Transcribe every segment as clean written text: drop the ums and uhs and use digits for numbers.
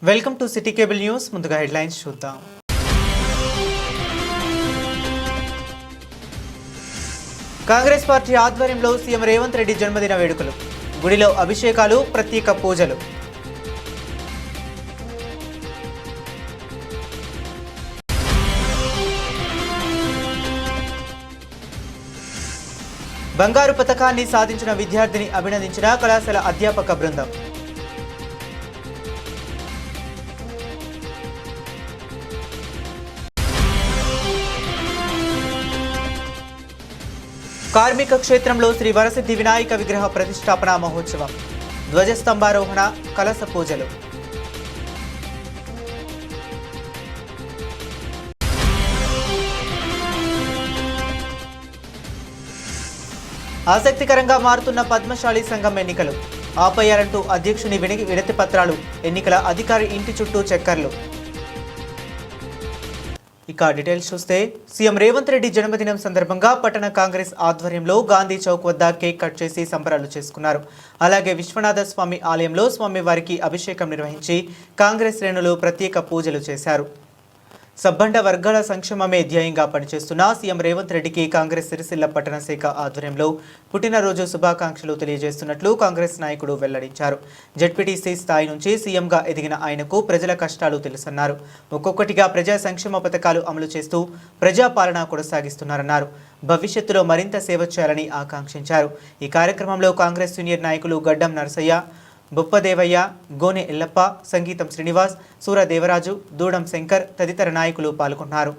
Welcome to city cable news. ముందుగా headlines చూద్దాం. Congress party ఆధ్వర్యంలో సీఎం రేవంత్ రెడ్డి జన్మదిన వేడుకలు, గుడిలో అభిషేకాలు, ప్రత్యేక పూజలు. బంగారు పతకాన్ని సాధించిన విద్యార్థిని అభినందించిన కళాశాల అధ్యాపక బృందం. కార్మిక క్షేత్రంలో శ్రీ వరసిద్ధి వినాయక విగ్రహ ప్రతిష్టాపన మహోత్సవం, ధ్వజస్తంభారోహణ, కలశ పూజలు. ఆసక్తికరంగా మారుతున్న పద్మశాలి సంఘం ఎన్నికలు, ఆపయ్యారంటూ అధ్యక్షుని వినతి పత్రాలు, ఎన్నికల అధికారి ఇంటి చుట్టూ చక్కర్లు. ఇక డీటెయిల్స్ చూస్తే, సీఎం రేవంత్ రెడ్డి జన్మదినం సందర్భంగా పట్టణ కాంగ్రెస్ ఆధ్వర్యంలో గాంధీ చౌక్ వద్ద కేక్ కట్ చేసి సంబరాలు చేసుకున్నారు. అలాగే విశ్వనాథ స్వామి ఆలయంలో స్వామివారికి అభిషేకం నిర్వహించి కాంగ్రెస్ శ్రేణులు ప్రత్యేక పూజలు చేశారు. సబ్బండ వర్గాల సంక్షేమమే ధ్యేయంగా పనిచేస్తున్న సీఎం రేవంత్ రెడ్డికి కాంగ్రెస్ సిరిసిల్ల పట్టణ శాఖ ఆధ్వర్యంలో పుట్టినరోజు శుభాకాంక్షలు తెలియజేస్తున్నట్లు కాంగ్రెస్ నాయకుడు వెల్లడించారు. జెడ్పీటీసీ స్థాయి నుంచి సీఎంగా ఎదిగిన ఆయనకు ప్రజల కష్టాలు తెలుసన్నారు. ఒక్కొక్కటిగా ప్రజా సంక్షేమ పథకాలు అమలు చేస్తూ ప్రజాపాలన కొనసాగిస్తున్నారన్నారు. భవిష్యత్తులో మరింత సేవ చేయాలని ఆకాంక్షించారు. ఈ కార్యక్రమంలో కాంగ్రెస్ సీనియర్ నాయకులు గడ్డం నరసయ్య, బొప్పదేవయ్య, గోనె ఎల్లప్ప, సంగీతం శ్రీనివాస్, సూర దేవరాజు, దూడం శంకర్ తదితర నాయకులు పాల్గొన్నారు.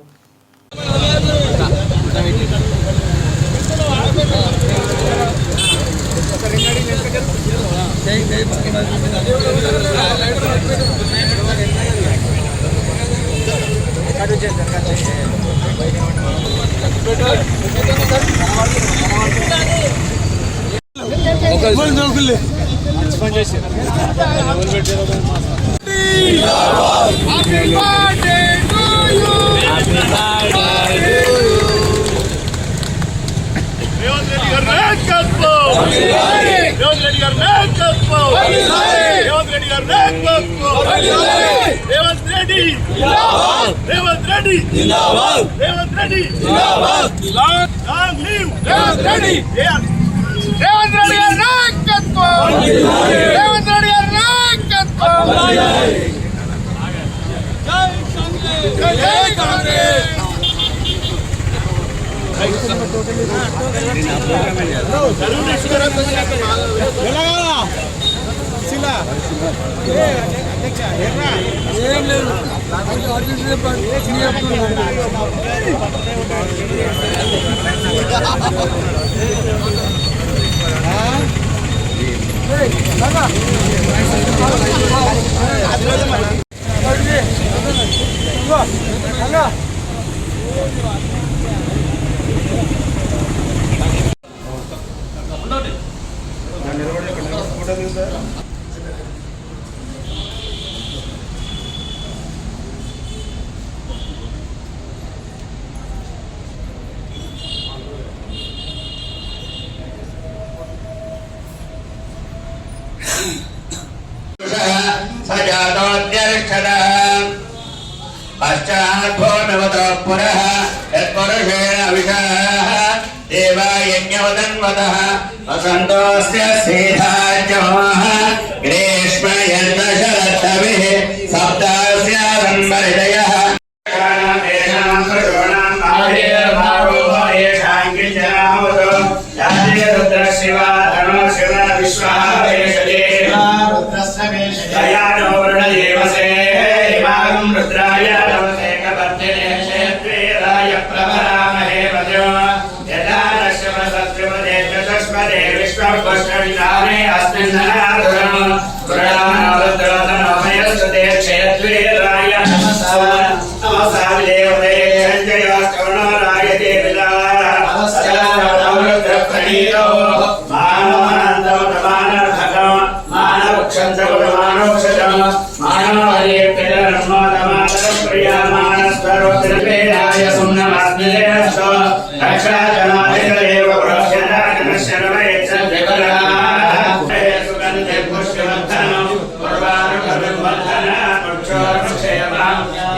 Pushkavatthanam, Purvaraka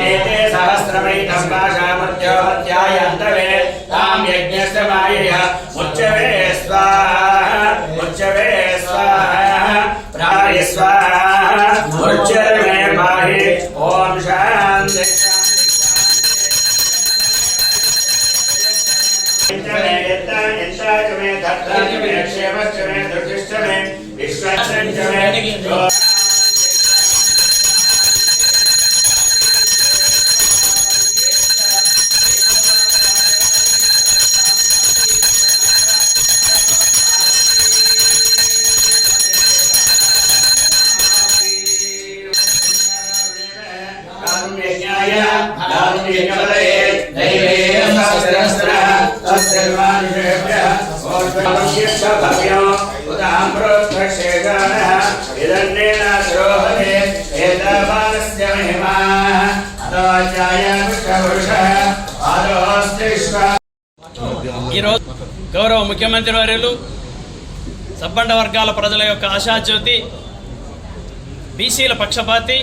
एते सहस्रमैतं भाषामध्योऽध्यायन्तवे तां यज्ञस्य मायया मुच्यवे स्वाहा मुच्यवे स्वाहा प्राय स्वाहा मुच्यवे माहि ॐ शान्ति గౌరవ ముఖ్యమంత్రి వర్యులు సబ్బండ వర్గాల ప్రజల యొక్క ఆశాజ్యోతి బీసీల పక్షపాతి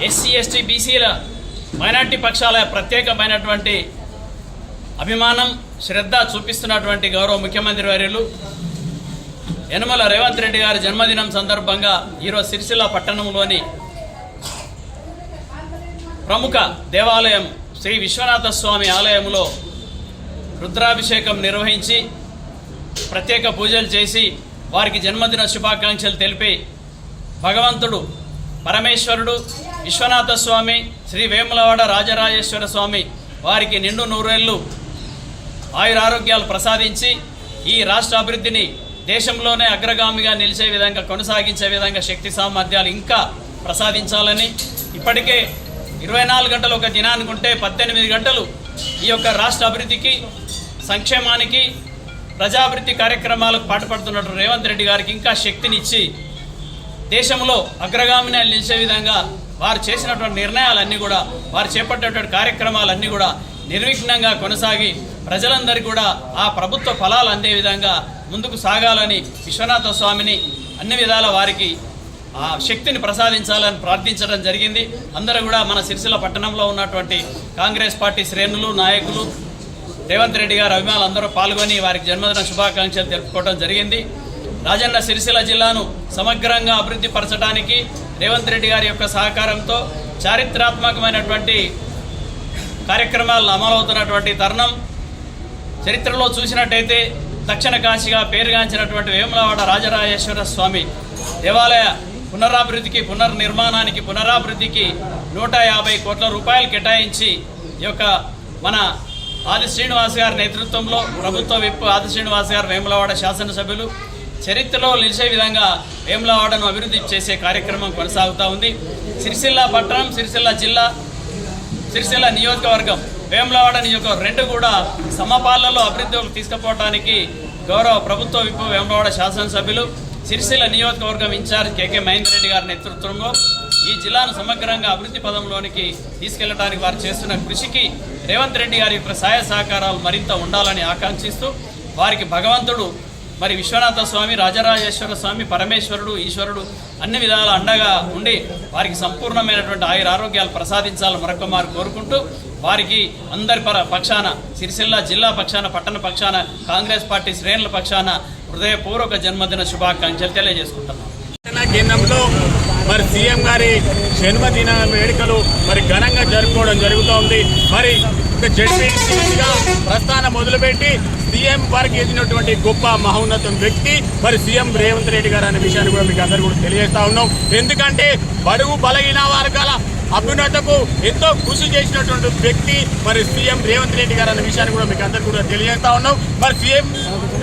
ఎస్సీ ఎస్టీ బీసీల మైనార్టీ పక్షాల ప్రత్యేకమైనటువంటి అభిమానం శ్రద్ధ చూపిస్తున్నటువంటి గౌరవ ముఖ్యమంత్రి వర్యులు యనమల రేవంత్ రెడ్డి గారి జన్మదినం సందర్భంగా ఈరోజు సిరిసిల్ల పట్టణంలోని ప్రముఖ దేవాలయం శ్రీ విశ్వనాథ స్వామి ఆలయంలో రుద్రాభిషేకం నిర్వహించి ప్రత్యేక పూజలు చేసి వారికి జన్మదిన శుభాకాంక్షలు తెలిపి భగవంతుడు పరమేశ్వరుడు విశ్వనాథ స్వామి శ్రీ వేములవాడ రాజరాజేశ్వర స్వామి వారికి నిండు నూరేళ్లు ఆయురారోగ్యాలు ప్రసాదించి ఈ రాష్ట్ర అభివృద్ధిని దేశంలోనే అగ్రగామిగా నిలిచే విధంగా కొనసాగించే విధంగా శక్తి సామర్థ్యాలు ఇంకా ప్రసాదించాలని ఇప్పటికే 24 గంటలు ఒక దినానికి ఉంటే 18 గంటలు ఈ యొక్క రాష్ట్ర అభివృద్ధికి సంక్షేమానికి ప్రజాభివృద్ధి కార్యక్రమాలకు పాటుపడుతున్నట్టు రేవంత్ రెడ్డి గారికి ఇంకా శక్తినిచ్చి దేశంలో అగ్రగామిని నిలిచే విధంగా వారు చేసినటువంటి నిర్ణయాలన్నీ కూడా వారు చేపట్టేటువంటి కార్యక్రమాలన్నీ కూడా నిర్విఘ్నంగా కొనసాగి ప్రజలందరికీ కూడా ఆ ప్రభుత్వ ఫలాలు అందే విధంగా ముందుకు సాగాలని విశ్వనాథ స్వామిని అన్ని విధాల వారికి ఆ శక్తిని ప్రసాదించాలని ప్రార్థించడం జరిగింది. అందరూ కూడా మన సిరిసిల్ల పట్టణంలో ఉన్నటువంటి కాంగ్రెస్ పార్టీ శ్రేణులు నాయకులు రేవంత్ రెడ్డి గారి అభిమానులు అందరూ పాల్గొని వారికి జన్మదిన శుభాకాంక్షలు తెలుపుకోవడం జరిగింది. రాజన్న సిరిసిల్ల జిల్లాను సమగ్రంగా అభివృద్ధి పరచడానికి రేవంత్ రెడ్డి గారి యొక్క సహకారంతో చారిత్రాత్మకమైనటువంటి కార్యక్రమాలను అమలవుతున్నటువంటి తరుణం. చరిత్రలో చూసినట్టయితే దక్షిణ కాశీగా పేరుగాంచినటువంటి వేములవాడ రాజరాజేశ్వర స్వామి దేవాలయ పునరాభివృద్ధికి పునర్నిర్మాణానికి పునరాభివృద్ధికి 150 కోట్ల రూపాయలు కేటాయించి ఈ యొక్క మన ఆది శ్రీనివాస్ గారి నేతృత్వంలో ప్రభుత్వ విప్ ఆది శ్రీనివాస్ గారు వేములవాడ శాసనసభ్యులు చరిత్రలో నిలిచే విధంగా వేములవాడను అభివృద్ధి చేసే కార్యక్రమం కొనసాగుతూ ఉంది. సిరిసిల్ల పట్టణం, సిరిసిల్ల జిల్లా, సిరిసిల్ల నియోజకవర్గం, వేములవాడ నియోజకవర్గం రెండు కూడా సమపాలనలో అభివృద్ధిలోకి తీసుకుపోవడానికి గౌరవ ప్రభుత్వ విప్ వేములవాడ శాసనసభ్యులు సిరిసిల్ల నియోజకవర్గం ఇన్ఛార్జ్ కేకే మహేందర్ రెడ్డి గారి నేతృత్వంలో ఈ జిల్లాను సమగ్రంగా అభివృద్ధి పదంలోనికి తీసుకెళ్లడానికి వారు చేస్తున్న కృషికి రేవంత్ రెడ్డి గారి యొక్క సహాయ సహకారాలు మరింత ఉండాలని ఆకాంక్షిస్తూ వారికి భగవంతుడు మరి విశ్వనాథ స్వామి, రాజరాజేశ్వర స్వామి, పరమేశ్వరుడు, ఈశ్వరుడు అన్ని విధాల అండగా ఉండి వారికి సంపూర్ణమైనటువంటి ఆరోగ్యాలు ప్రసాదించాలని మరొక మారు కోరుకుంటూ వారికి అందరి పక్షాన సిరిసిల్ల జిల్లా పక్షాన పట్టణ పక్షాన కాంగ్రెస్ పార్టీ శ్రేణుల పక్షాన హృదయపూర్వక జన్మదిన శుభాకాంక్షలు తెలియజేసుకుంటున్నాం. కేంద్రంలో మరి సీఎం గారి జన్మదిన వేడుకలు మరి ఘనంగా జరుపుకోవడం జరుగుతోంది. మరి ఒక జడ్పీటీసీగా ప్రస్థానం మొదలుపెట్టి సీఎం వారికి ఎదిగినటువంటి గొప్ప మహోన్నత వ్యక్తి మరి సీఎం రేవంత్ రెడ్డి గారు అనే విషయాన్ని కూడా మీకు అందరూ కూడా తెలియజేస్తా ఉన్నాం. ఎందుకంటే బడుగు బలహీన వర్గాల అభ్యున్నతకు ఎంతో కృషి చేసినటువంటి వ్యక్తి మరి సీఎం రేవంత్ రెడ్డి గారు అనే విషయాన్ని కూడా మీకు అందరూ కూడా తెలియజేస్తా ఉన్నాం. మరి సీఎం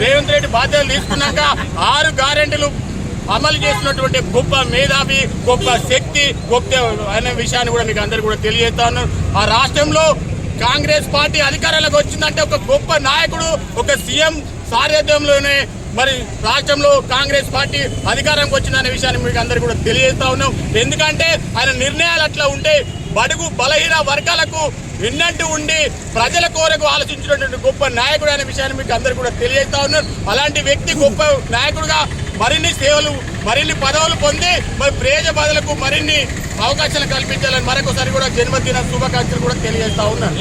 రేవంత్ రెడ్డి బాధ్యతలు తీసుకున్నాక 6 గ్యారెంటీలు అమలు చేసినటువంటి గొప్ప మేధావి, గొప్ప శక్తి, గొప్ప అనే విషయాన్ని కూడా మీకు అందరూ కూడా తెలియజేస్తా ఉన్నాం. ఆ రాష్ట్రంలో కాంగ్రెస్ పార్టీ అధికారంలోకి వచ్చిందంటే ఒక గొప్ప నాయకుడు, ఒక సీఎం సారథ్యంలోనే మరి రాష్ట్రంలో కాంగ్రెస్ పార్టీ అధికారంకి వచ్చిందనే విషయాన్ని మీకు అందరూ కూడా తెలియజేస్తా ఉన్నాం. ఎందుకంటే ఆయన నిర్ణయాలు అట్లా ఉంటే బడుగు బలహీన వర్గాలకు విన్నట్టు ఉండి ప్రజల కోరకు ఆలోచించినటువంటి గొప్ప నాయకుడు అనే విషయాన్ని మీకు అందరూ కూడా తెలియజేస్తా ఉన్నారు. అలాంటి వ్యక్తి గొప్ప నాయకుడుగా మరిన్ని సేవలు మరిన్ని పదవులు పొంది మరి ప్రేజ బాధలకు మరిన్ని అవకాశాలు కల్పించాలని మరొకసారి కూడా జన్మదిన శుభాకాంక్షలు కూడా తెలియజేస్తా ఉన్నాను.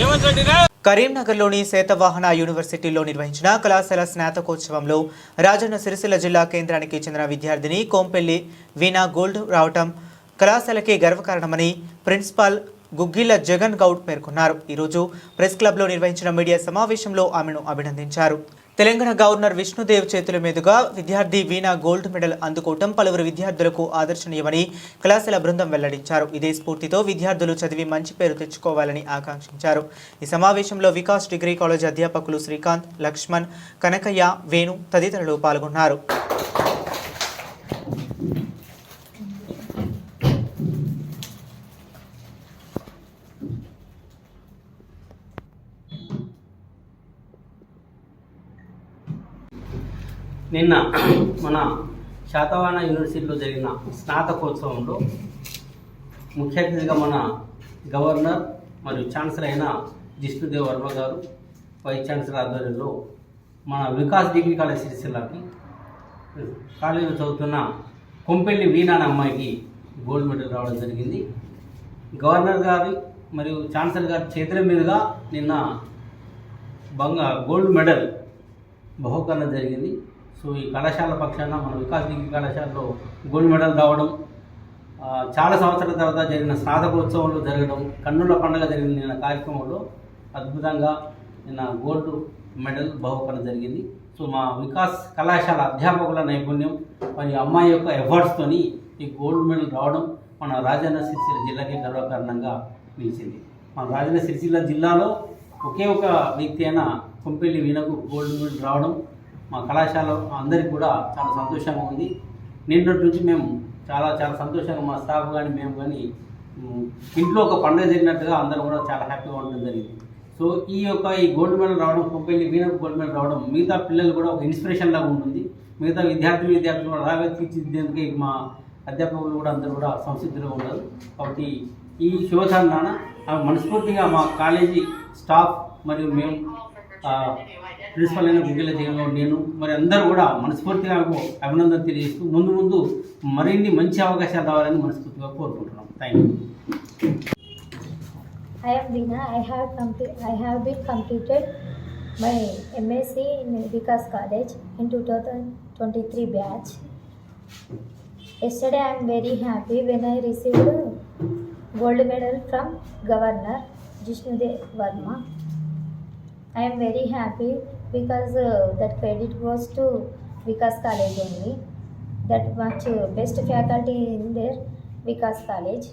కరీంనగర్లోని శాతవాహన యూనివర్సిటీలో నిర్వహించిన కళాశాల స్నాతకోత్సవంలో రాజన్న సిరిసిల్ల జిల్లా కేంద్రానికి చెందిన విద్యార్థిని కోంపెల్లి వీణా గోల్డ్ రావటం కళాశాలకే గర్వకారణమని ప్రిన్సిపాల్ గుగ్గిళ్ల జగన్ గౌడ్ పేర్కొన్నారు. ఈరోజు ప్రెస్ క్లబ్లో నిర్వహించిన మీడియా సమావేశంలో ఆమెను అభినందించారు. తెలంగాణ గవర్నర్ విష్ణుదేవ్ చేతుల మీదుగా విద్యార్థి వీణా గోల్డ్ మెడల్ అందుకోవటం పలువురు విద్యార్థులకు ఆదర్శనీయమని కళాశాల బృందం వెల్లడించారు. ఇదే స్ఫూర్తితో విద్యార్థులు చదివి మంచి పేరు తెచ్చుకోవాలని ఆకాంక్షించారు. ఈ సమావేశంలో వికాస్ డిగ్రీ కాలేజ్ అధ్యాపకులు శ్రీకాంత్, లక్ష్మణ్, కనకయ్య, వేణు తదితరులు పాల్గొన్నారు. నిన్న మన శాతవాహన యూనివర్సిటీలో జరిగిన స్నాతకోత్సవంలో ముఖ్య అతిథిగా మన గవర్నర్ మరియు ఛాన్సలర్ అయిన జిష్ణుదేవ్ వర్మ గారు వైస్ ఛాన్సలర్ ఆధ్వర్యంలో మన వికాస్ డిగ్రీ కాలేజ్ సిరిసిల్లకి కాలేజీలో చదువుతున్న కొంపెల్లి వీణా అనే అమ్మాయికి గోల్డ్ మెడల్ రావడం జరిగింది. గవర్నర్ గారి మరియు ఛాన్సలర్ గారి చేతుల మీదుగా నిన్న గోల్డ్ మెడల్ బహుకరణ జరిగింది. సో ఈ కళాశాల పక్షాన మన వికాస్ డిగ్రీ కళాశాలలో గోల్డ్ మెడల్ రావడం, చాలా సంవత్సరాల తర్వాత జరిగిన స్నాతకోత్సవంలో జరగడం, కన్నుల పండుగ జరిగిన నిన్న కార్యక్రమంలో అద్భుతంగా నిన్న గోల్డ్ మెడల్ బహుకరణ జరిగింది. సో మా వికాస్ కళాశాల అధ్యాపకుల నైపుణ్యం మరియు అమ్మాయి యొక్క ఎఫర్ట్స్తోని ఈ గోల్డ్ మెడల్ రావడం మన రాజన్న సిరిసిల్ల జిల్లాకి గర్వకారణంగా నిలిచింది. మన రాజన్న సిరిసిల్ల జిల్లాలో ఒకే ఒక వ్యక్తి అయిన కొంపెల్లి వీణకు గోల్డ్ మెడల్ రావడం మా కళాశాల అందరికీ కూడా చాలా సంతోషంగా ఉంది. నిన్నటి నుంచి మేము చాలా సంతోషంగా మా స్టాఫ్ కానీ మేము కానీ ఇంట్లో ఒక పండుగ జరిగినట్టుగా అందరం కూడా చాలా హ్యాపీగా ఉండడం జరిగింది. సో ఈ గోల్డ్ మెడల్ రావడం, కొంపెల్లి వీణకు గోల్డ్ మెడల్ రావడం మిగతా పిల్లలు కూడా ఒక ఇన్స్పిరేషన్ లాగా ఉంటుంది. మిగతా విద్యార్థులు కూడా అలాగే తీర్చిదిద్దేందుకు మా అధ్యాపకులు కూడా అందరూ కూడా సంసిద్ధులుగా ఉన్నారు. కాబట్టి ఈ శుభతరుణాన మనస్ఫూర్తిగా మా కాలేజీ స్టాఫ్ మరియు మేము ప్రిన్సిపల్ అయిన గుగ్గిళ్ల జగన్ నేను మరి అందరూ కూడా మనస్ఫూర్తిగా అభినందన తెలియజేస్తూ ముందు మరిన్ని మంచి అవకాశాలు రావాలని మనస్ఫూర్తిగా కోరుకుంటున్నాం. Thank you. I am Veena. I have been completed my MSc in Vikas College in 2023 batch. Yesterday I am very happy when I received gold medal from Governor Jishnudev Verma. I am very happy because that credit goes to Vikas College only. That much best faculty in their Vikas College.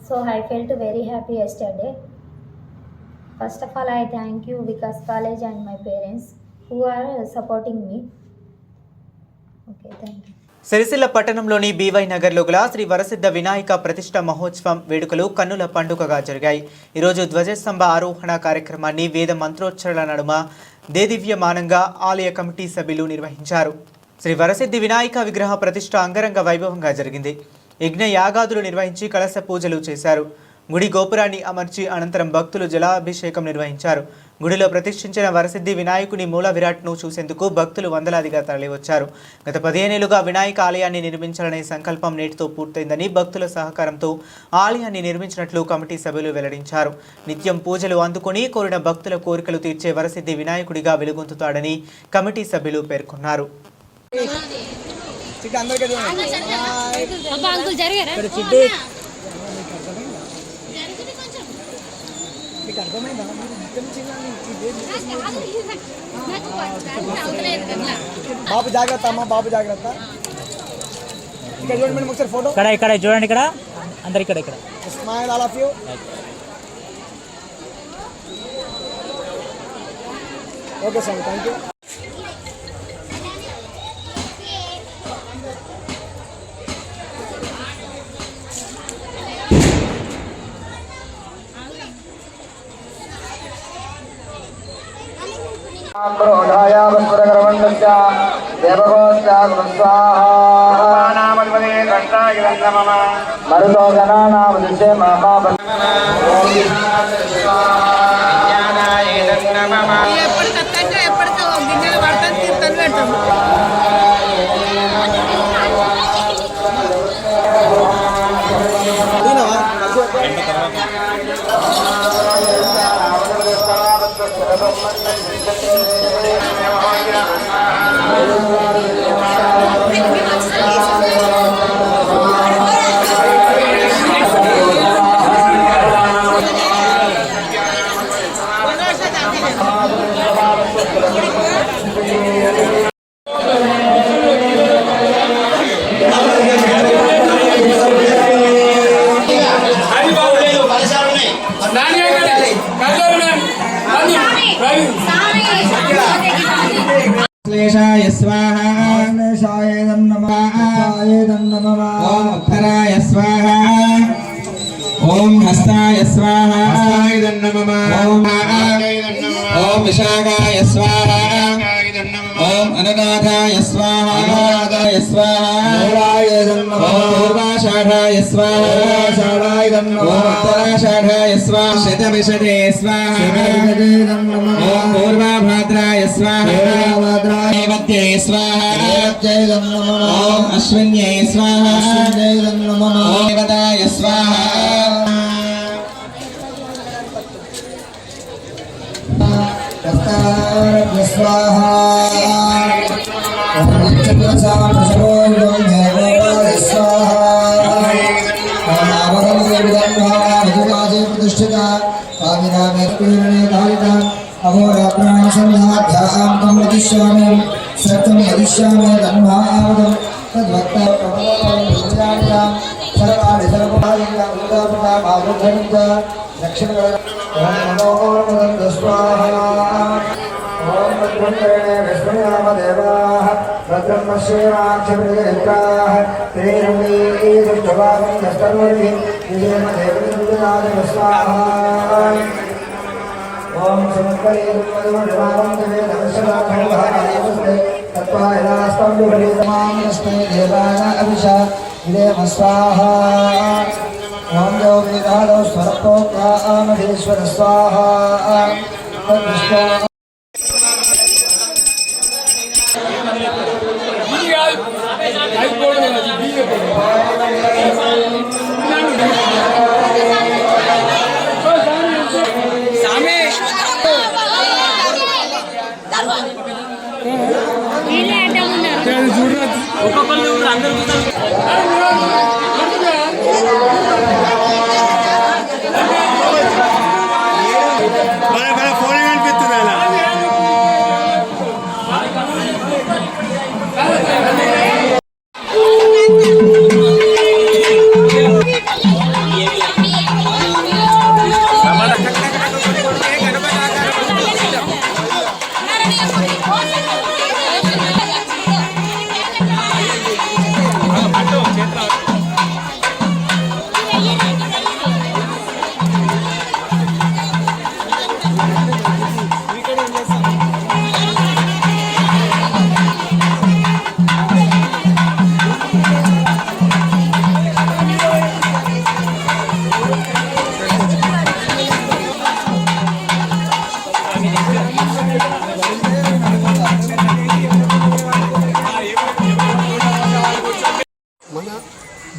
So I felt very happy yesterday. First of all, I thank you Vikas College and my parents who are supporting me. Okay, thank you. Sircilla పట్టణంలోని by నగర్లో గల శ్రీ వరసిద్ధ వినాయక ప్రతిష్ట మహోత్సవం వేడుకలు కన్నుల పండుగగా జరిగాయి. ఈరోజు ధ్వజస్తంభ ఆరోహణ కార్యక్రమాన్ని వేద మంత్రోచ్చరణల నడుమ దేదివ్యమానంగా ఆలయ కమిటీ సభ్యులు నిర్వహించారు. శ్రీ వరసిద్ధి వినాయక విగ్రహ ప్రతిష్ట అంగరంగ వైభవంగా జరిగింది. యజ్ఞ యాగాదులు నిర్వహించి కలశ పూజలు చేశారు. గుడి గోపురాన్ని అమర్చి అనంతరం భక్తులు జలాభిషేకం నిర్వహించారు. గుడిలో ప్రతిష్ఠించిన వరసిద్ధి వినాయకుని మూల విరాట్ను చూసేందుకు భక్తులు వందలాదిగా తరలివచ్చారు. గత 15 ఏళ్లుగా వినాయక ఆలయాన్ని నిర్మించాలనే సంకల్పం నేటితో పూర్తయిందని భక్తుల సహకారంతో ఆలయాన్ని నిర్మించినట్లు కమిటీ సభ్యులు వెల్లడించారు. నిత్యం పూజలు అందుకుని కోరిన భక్తుల కోరికలు తీర్చే వరసిద్ధి వినాయకుడిగా వెలుగొందుతాడని కమిటీ సభ్యులు పేర్కొన్నారు. బాబు జాగ్రత్త అమ్మా, బాబు జాగ్రత్త. ఇక్కడ చూడండి మేడం, ఒకసారి ఫోటో ఇక్కడ చూడండి, ఇక్కడ అందరు ఇక్కడ smile all of you. Okay sir, thank you. ఎప్పటికీ గిన్నెలు పడతాను, తీర్థాలు పెడతాము. श्लेषाय स्वाहा ओम उत्तराय स्वाहा ओम हस्ताय स्वाहा ओम विशाखाय स्वाहा ओम अनगाधाय स्वाहा ओम पूर्वाषाढ़ाय स्वाहा ओम उत्तराषाढ़ाय स्वाहा शतविशदे स्वाहा ओम पूर्वाभाद्राय स्वाहा देवत्यै स्वाहा ओम अश्विन्यै स्वाहा ओम देवताय स्वाहा स्वाहा अहोरात्रासंध्याध्यां सत्यं यदिष्यामि धर्मावदं तद्भक्तां सर्वाणि सर्वभागं दक्षिण स्वाहा ओम भद्रं विष्णुयामदेवाः भद्रं पश्येमाक्षभिर्यत्राः तेरङ्गी दुष्टभागं नष्टमूर्ति विजयमदेवं स्वाहा ओम समर्पयेद्मधुमधुमानं देवे नमस्काराखण्डभागेवस्ते तत्त्वायदास्तं विपरीतमां तस्मै देवाय अभिषा विदेव स्वाहा ओम यो वेदादौ स्वरप्रोक्तामधीश्वर स्वाहा तद्विष्णो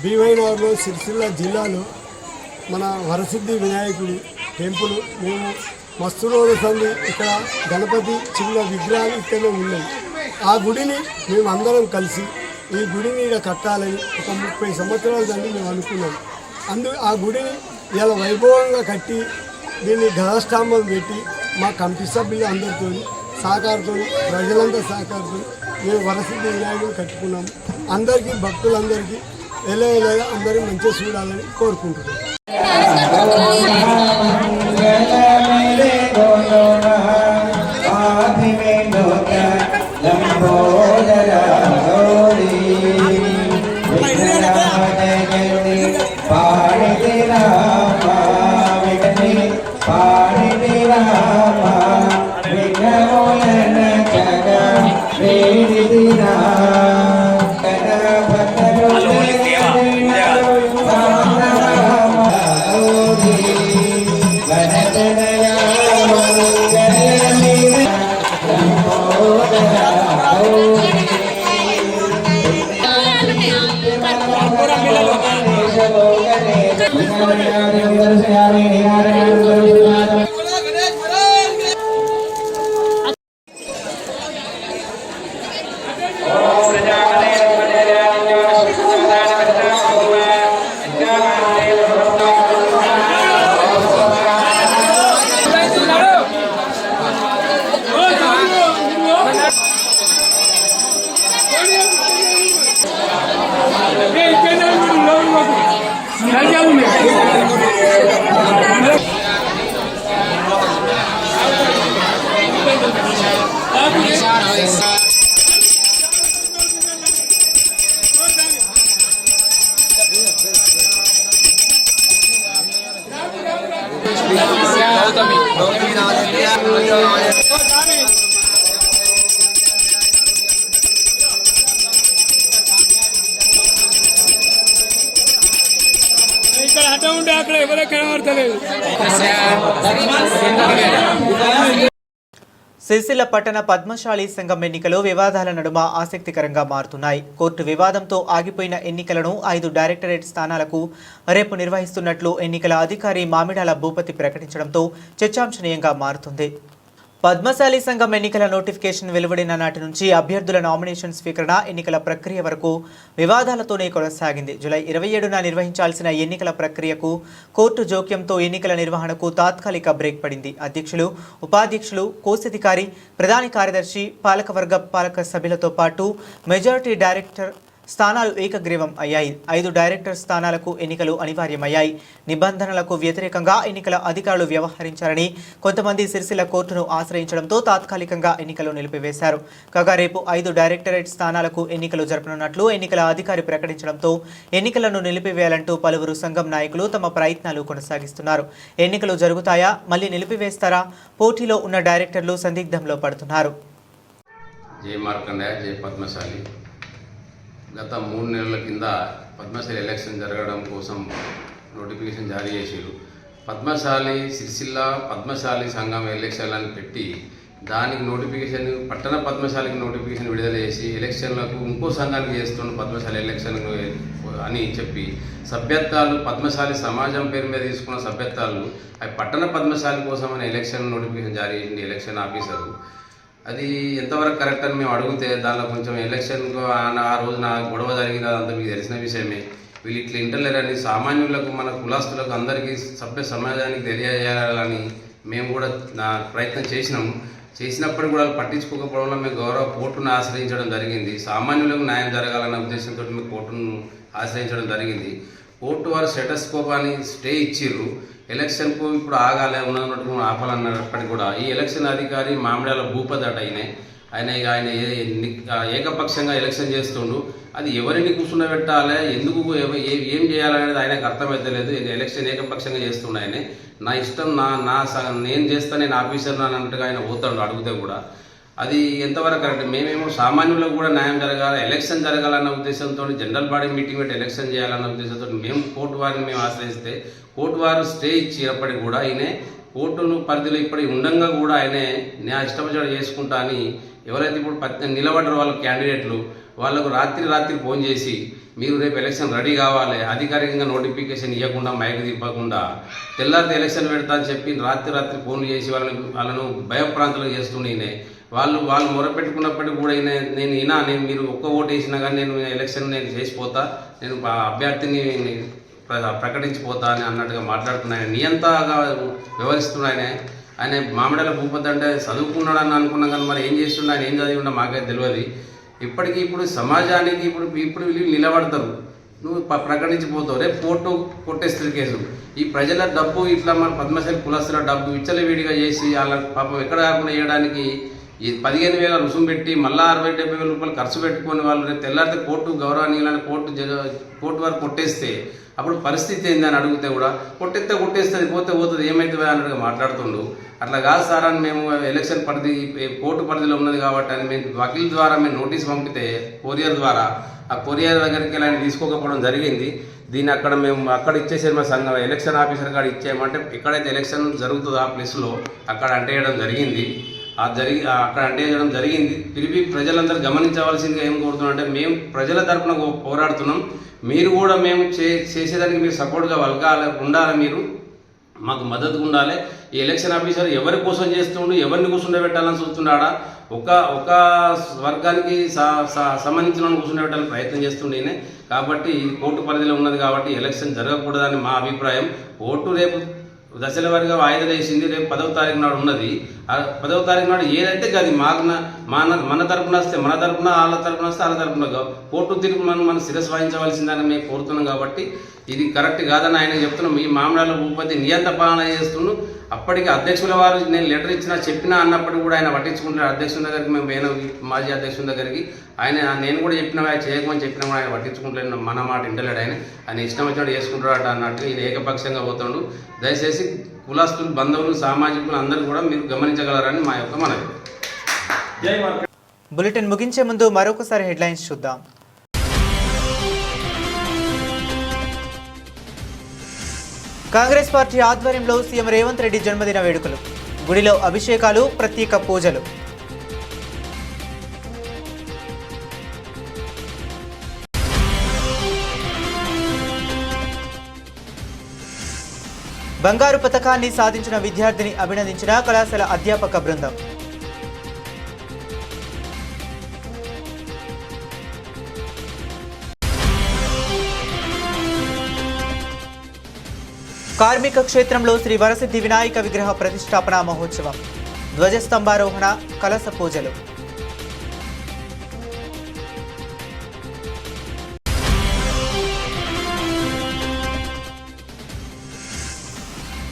భీమైనగర్లో సిరిసిల్ల జిల్లాలో మన వరసిద్ధి వినాయకుడి టెంపుల్ మేము మస్తు రోజు సంది ఇక్కడ గణపతి చిన్న విగ్రహాలు ఇక్కడ ఉన్నాయి. ఆ గుడిని మేము అందరం కలిసి ఈ గుడిని ఇక్కడ కట్టాలని ఒక 30 సంవత్సరాల సంది మేము అనుకున్నాం. ఆ గుడిని ఇలా వైభవంగా కట్టి దీన్ని ఘనస్తంభం పెట్టి మా కమిటీ సభ్యులు అందరితో సహకారంతో ప్రజలంతా సహకారంతో మేము వరసిద్ధి వినాయకుడు కట్టుకున్నాము. అందరికీ భక్తులందరికీ ఎలాగ అందరూ మంచిగా చూడాలని కోరుకుంటున్నాం. సిరిసిల్ల పట్టణ పద్మశాలి సంఘం ఎన్నికలు వివాదాల నడుమ ఆసక్తికరంగా మారుతున్నాయి. కోర్టు వివాదంతో ఆగిపోయిన ఎన్నికలను 5 డైరెక్టరేట్ స్థానాలకు రేపు నిర్వహిస్తున్నట్లు ఎన్నికల అధికారి మామిడాల భూపతి ప్రకటించడంతో చర్చాంశనీయంగా మారుతుంది. పద్మశాలి సంఘం ఎన్నికల నోటిఫికేషన్ వెలువడిన నాటి నుంచి అభ్యర్థుల నామినేషన్ స్వీకరణ, ఎన్నికల ప్రక్రియ వరకు వివాదాలతోనే కొనసాగింది. జూలై 27న నిర్వహించాల్సిన ఎన్నికల ప్రక్రియకు కోర్టు జోక్యంతో ఎన్నికల నిర్వహణకు తాత్కాలిక బ్రేక్ పడింది. అధ్యక్షులు, ఉపాధ్యక్షులు, కోశాధికారి, ప్రధాన కార్యదర్శి, పాలకవర్గ పాలక సభ్యులతో పాటు మెజారిటీ డైరెక్టర్ స్థానాలు ఏకగ్రీవం అయ్యాయి. 5 డైరెక్టర్ స్థానాలకు ఎన్నికలు అనివార్యమయ్యాయి. నిబంధనలకు వ్యతిరేకంగా ఎన్నికల అధికారులు వ్యవహరించారని కొంతమంది సిరిసిల్ల కోర్టును ఆశ్రయించడంతో తాత్కాలికంగా ఎన్నికలు నిలిపివేశారు. కాగా రేపు 5 డైరెక్టరేట్ స్థానాలకు ఎన్నికలు జరపనున్నట్లు ఎన్నికల అధికారి ప్రకటించడంతో ఎన్నికలను నిలిపివేయాలంటూ పలువురు సంఘం నాయకులు తమ ప్రయత్నాలు కొనసాగిస్తున్నారు. ఎన్నికలు జరుగుతాయా, మళ్లీ నిలిపివేస్తారా? పోటీలో ఉన్న డైరెక్టర్లు సందిగ్ధంలో పడుతున్నారు. జై మార్కండేయ, జై పద్మశాలి. గత 3 నెలల కింద పద్మశాలి ఎలక్షన్ జరగడం కోసం నోటిఫికేషన్ జారీ చేశారు. పద్మశాలి సిరిసిల్ల పద్మశాలి సంఘం ఎలక్షన్లను పెట్టి దానికి నోటిఫికేషన్, పట్టణ పద్మశాలికి నోటిఫికేషన్ విడుదల చేసి ఎలక్షన్లకు ఇంకో సంఘానికి చేస్తున్న పద్మశాలి ఎలక్షన్ అని చెప్పి సభ్యత్వాలు పద్మశాలి సమాజం పేరు మీద తీసుకున్న సభ్యత్వాలు అవి పట్టణ పద్మశాలి కోసం అనే ఎలక్షన్ నోటిఫికేషన్ జారీ చేసింది ఎలక్షన్ ఆఫీసరు. అది ఎంతవరకు కరెక్ట్ అని మేము అడిగితే దానిలో కొంచెం ఎలక్షన్కు ఆ రోజున గొడవ జరిగింది, అదంతా మీకు తెలిసిన విషయమే. వీళ్ళు ఇట్లా ఇంటర్లేరని సామాన్యులకు, మన కులాస్తులకు, అందరికీ సభ్య సమాజానికి తెలియజేయాలని మేము కూడా ప్రయత్నం చేసినప్పుడు కూడా పట్టించుకోకపోవడంలో మేము గౌరవ కోర్టును ఆశ్రయించడం జరిగింది. సామాన్యులకు న్యాయం జరగాలన్న ఉద్దేశంతో మేము కోర్టును ఆశ్రయించడం జరిగింది. కోర్టు వారు స్టేటస్ కోప్ అని స్టే ఇచ్చిర్రు. ఎలక్షన్కు ఇప్పుడు ఆగాలే ఉన్నట్టు ఆపాలన్నప్పటికీ కూడా ఈ ఎలక్షన్ అధికారి మామిడాల భూపతి అట ఆయన ఏకపక్షంగా ఎలక్షన్ చేస్తుండు. అది ఎవరిని కూర్చుండబెట్టాలి, ఎందుకు ఏం చేయాలనేది ఆయనకు అర్థమైతలేదు. ఎలక్షన్ ఏకపక్షంగా చేస్తుండే ఆయన. నా ఇష్టం, నేను చేస్తాను, నేను ఆఫీసర్ అన్నట్టుగా ఆయన పోతాడు అడిగితే కూడా. అది ఎంతవరకు కరెక్ట్? మేమేమో సామాన్యులకు కూడా న్యాయం జరగాలి, ఎలక్షన్ జరగాలన్న ఉద్దేశంతో జనరల్ బాడీ మీటింగ్ పెట్టి ఎలక్షన్ చేయాలన్న ఉద్దేశంతో మేము కోర్టు వారిని మేము ఆశ్రయిస్తే కోర్టు వారు స్టే ఇచ్చినప్పటికీ కూడా ఆయన కోర్టును పరిధిలో ఇప్పటికి ఉండంగా కూడా ఆయన నా ఇష్టపడి చేసుకుంటా అని ఎవరైతే ఇప్పుడు నిలబడ్డారో వాళ్ళ క్యాండిడేట్లు వాళ్ళకు రాత్రి ఫోన్ చేసి మీరు రేపు ఎలక్షన్ రెడీ కావాలి, అధికారికంగా నోటిఫికేషన్ ఇవ్వకుండా మైక్ తిప్పకుండా తెల్లారితే ఎలక్షన్ పెడతా అని చెప్పి రాత్రి ఫోన్లు చేసి వాళ్ళను భయప్రాంతాలు చేస్తుండే. వాళ్ళు మొరపెట్టుకున్నప్పటికీ కూడా నేను మీరు ఒక్క ఓటు వేసినా కానీ నేను ఎలక్షన్ చేసిపోతా, నేను అభ్యర్థిని ప్రకటించిపోతా అని అన్నట్టుగా మాట్లాడుతున్నాయని నియంతగా వ్యవహరిస్తున్నాయన. ఆయన మామిడాల భూపతి అంటే చదువుకున్నాడని అనుకున్నాం కానీ మరి ఏం చేస్తుండే, ఆయన ఏం చదివి ఉండో మాకైతే తెలియదు. ఇప్పుడు సమాజానికి ఇప్పుడు వీళ్ళు నిలబడతారు, నువ్వు ప్రకటించిపోతావు, రేపు కోర్టు కొట్టేస్తుంది కేసు. ఈ ప్రజల డబ్బు ఇట్లా మన పద్మశాలి కులస్తుల డబ్బు విచ్చలవిడిగా చేసి వాళ్ళ పాపం ఎక్కడ కాకుండా వేయడానికి 15,000 రుసుము పెట్టి మళ్ళీ 60-70 వేల రూపాయలు ఖర్చు పెట్టుకొని వాళ్ళు రేపు తెల్లారితే కోర్టు గౌరవనీయులని కోర్టు వారు కొట్టేస్తే అప్పుడు పరిస్థితి ఏందని అడిగితే కూడా కొట్టేస్తుంది, పోతుంది, ఏమైతుంది అన్నట్టుగా మాట్లాడుతుండు. అట్లా కాదు సార్ అని మేము ఎలక్షన్ పరిధి కోర్టు పరిధిలో ఉన్నది కాబట్టి అని మేము వకీల్ ద్వారా మేము నోటీస్ పంపితే కొరియర్ ద్వారా ఆ కొరియర్ దగ్గరికి ఆయన తీసుకోకపోవడం జరిగింది. దీన్ని అక్కడ ఇచ్చేసారు మా సంఘం ఎలక్షన్ ఆఫీసర్ కాడ ఇచ్చేయమంటే ఎక్కడైతే ఎలక్షన్ జరుగుతుందో ఆ ప్లేస్లో అక్కడ అంటేయడం జరిగింది. అక్కడ అంటేయడం జరిగింది. తిరిగి ప్రజలందరూ గమనించవలసిందిగా ఏం కోరుతున్నాం అంటే మేము ప్రజల తరఫున పోరాడుతున్నాం, మీరు కూడా మేము చేసేదానికి మీరు సపోర్ట్గా ఉండాలి. మీరు మాకు మద్దతుగా ఉండాలి. ఈ ఎలక్షన్ ఆఫీసర్ ఎవరి కోసం చేస్తుండు, ఎవరిని కూర్చుండబెట్టాలని చూస్తున్నాడా, ఒక వర్గానికి సంబంధించిన కూర్చుండబెట్టాలని ప్రయత్నం చేస్తుండేనే. కాబట్టి ఇది కోర్టు పరిధిలో ఉన్నది కాబట్టి ఎలక్షన్ జరగకూడదని మా అభిప్రాయం. కోర్టు రేపు దశల వారీగా వాయిదా వేసింది. రేపు 10వ తారీఖు నాడు ఉన్నది. ఆ 10వ తారీఖు నాడు ఏదైతే అది మన తరపున వస్తే మన తరపున, వాళ్ళ తరపున వస్తే వాళ్ళ తరపున కోర్టు తీర్పు మనం శిరస్సు వహించవలసిందని మేము కోరుతున్నాం. కాబట్టి ఇది కరెక్ట్ కాదని ఆయన చెప్తున్నాం. ఈ మామూలు భూపతి నియంత్ర పాలన చేస్తున్నాం. అప్పటికి అధ్యక్షుల వారు నేను లెటర్ ఇచ్చినా చెప్పినా అన్నప్పుడు కూడా ఆయన పట్టించుకుంటున్నారు. అధ్యక్షుల దగ్గరికి మేము పోయినాం, మాజీ అధ్యక్షుల దగ్గరికి. నేను కూడా చెప్పినా చేయకమని చెప్పినా కూడా ఆయన పట్టించుకుంటలేను, మన మాట ఇంటలేడు. ఆయన ఇష్టం వచ్చినట్టు చేసుకుంటాడు అన్నట్టు ఈయన ఏకపక్షంగా పోతాడు. దయచేసి కులస్తులు, బంధువులు, సామాజికులు అందరూ కూడా మీరు గమనించగలరని మా యొక్క మనవి. బులెటిన్ ముగించే ముందు మరొకసారి హెడ్లైన్స్ చూద్దాం. కాంగ్రెస్ పార్టీ ఆధ్వర్యంలో సీఎం రేవంత్ రెడ్డి జన్మదిన వేడుకలు, గుడిలో అభిషేకాలు, ప్రత్యేక పూజలు. బంగారు పతకాన్ని సాధించిన విద్యార్థిని అభినందించిన కళాశాల అధ్యాపక బృందం. కార్మిక క్షేత్రంలో శ్రీ వరసిద్ధి వినాయక విగ్రహ ప్రతిష్టాపన మహోత్సవం, ధ్వజస్తంభారోహణ, కలశ పూజలు.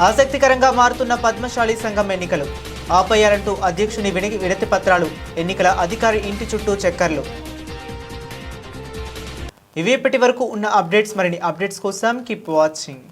ఆసక్తికరంగా మారుతున్న పద్మశాలి సంఘం ఎన్నికలు, ఆపయ్యారంటూ అధ్యక్షుని వినతి పత్రాలు, ఎన్నికల అధికారి ఇంటి చుట్టూ చక్కర్లు. ఇవి ఇప్పటి వరకు ఉన్న అప్డేట్స్. మరిన్ని అప్డేట్స్ కోసం కీప్ వాచింగ్.